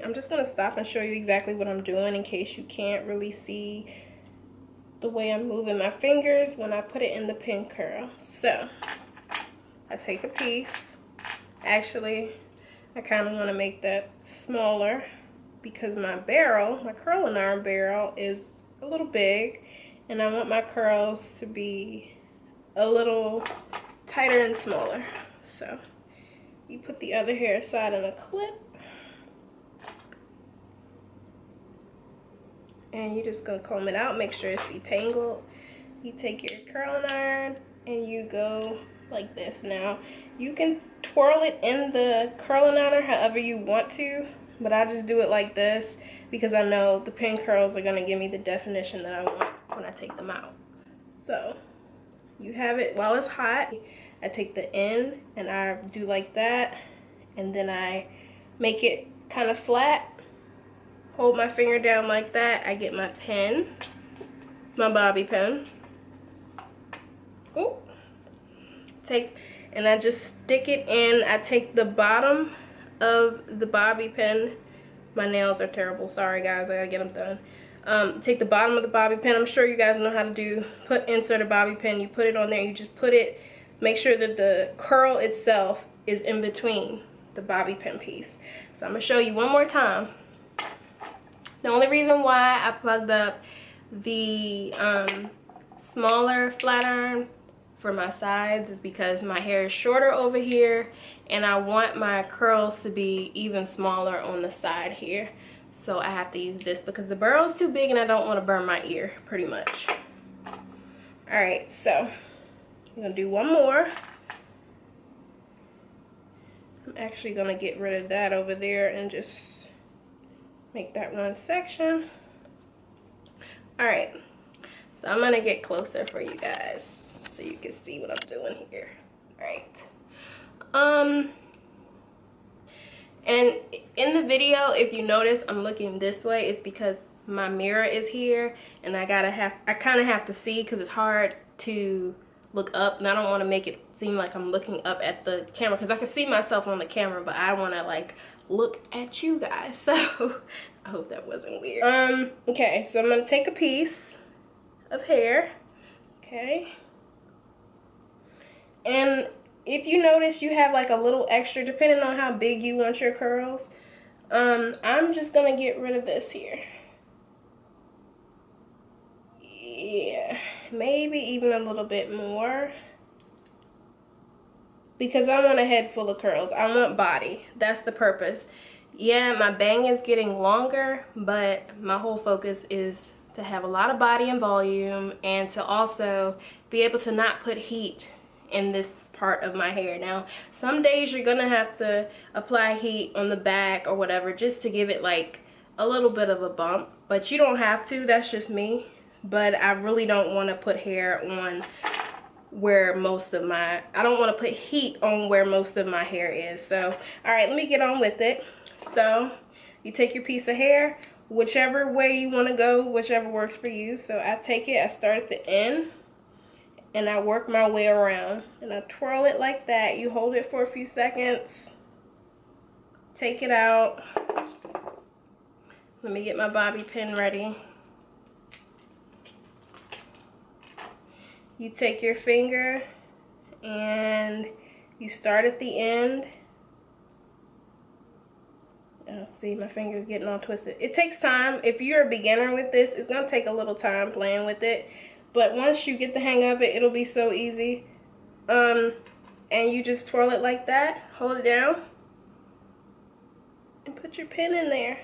I'm just going to stop and show you exactly what I'm doing in case you can't really see the way I'm moving my fingers when I put it in the pin curl. So I take a piece. Actually, I kind of want to make that smaller because my barrel, my curling iron barrel, is a little big and I want my curls to be a little tighter and smaller. So you put the other hair side in a clip and you're just gonna comb it out, make sure it's detangled. You take your curling iron and you go like this. Now you can twirl it in the curling iron however you want to, but I just do it like this because I know the pin curls are gonna give me the definition that I want when I take them out. So you have it while it's hot. I take the end and I do like that, and then I make it kind of flat. Hold my finger down like that. I get my pen, my bobby pin. Ooh. And I just stick it in. I take the bottom of the bobby pin. My nails are terrible. Sorry guys, I gotta get them done. Take the bottom of the bobby pin. I'm sure you guys know how to do. Insert a bobby pin. You put it on there. You just put it. Make sure that the curl itself is in between the bobby pin piece. So I'm gonna show you one more time. The only reason why I plugged up the smaller flat iron for my sides is because my hair is shorter over here and I want my curls to be even smaller on the side here. So I have to use this because the barrel is too big and I don't want to burn my ear pretty much. Alright, so I'm going to do one more. I'm actually going to get rid of that over there and just make that one section. Alright, so I'm gonna get closer for you guys so you can see what I'm doing here. Alright, And in the video, if you notice, I'm looking this way. It's because my mirror is here, and I kind of have to see, because it's hard to look up, and I don't want to make it seem like I'm looking up at the camera, because I can see myself on the camera, but I want to like look at you guys. So I hope that wasn't weird. Okay, so I'm gonna take a piece of hair. Okay, and if you notice you have like a little extra, depending on how big you want your curls, I'm just gonna get rid of this here. Yeah, maybe even a little bit more, because I want a head full of curls. I want body. That's the purpose. Yeah, my bang is getting longer, but my whole focus is to have a lot of body and volume, and to also be able to not put heat in this part of my hair. Now, some days you're gonna have to apply heat on the back or whatever, just to give it like a little bit of a bump, but you don't have to. That's just me. But I really don't want to put hair on where most of my, I don't want to put heat on where most of my hair is. So, all right, let me get on with it. So, you take your piece of hair, whichever way you want to go, whichever works for you. So, I take it, I start at the end, and I work my way around. And I twirl it like that. You hold it for a few seconds. Take it out. Let me get my bobby pin ready. You take your finger and you start at the end. Oh, see, my finger's getting all twisted. It takes time. If you're a beginner with this, it's gonna take a little time playing with it. But once you get the hang of it, it'll be so easy. And you just twirl it like that, hold it down, and put your pin in there.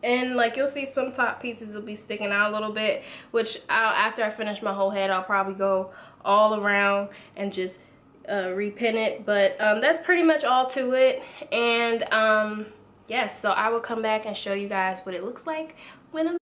And like, you'll see some top pieces will be sticking out a little bit, which after I finish my whole head, I'll probably go all around and just repin it. But that's pretty much all to it. And yes, so I will come back and show you guys what it looks like when I'm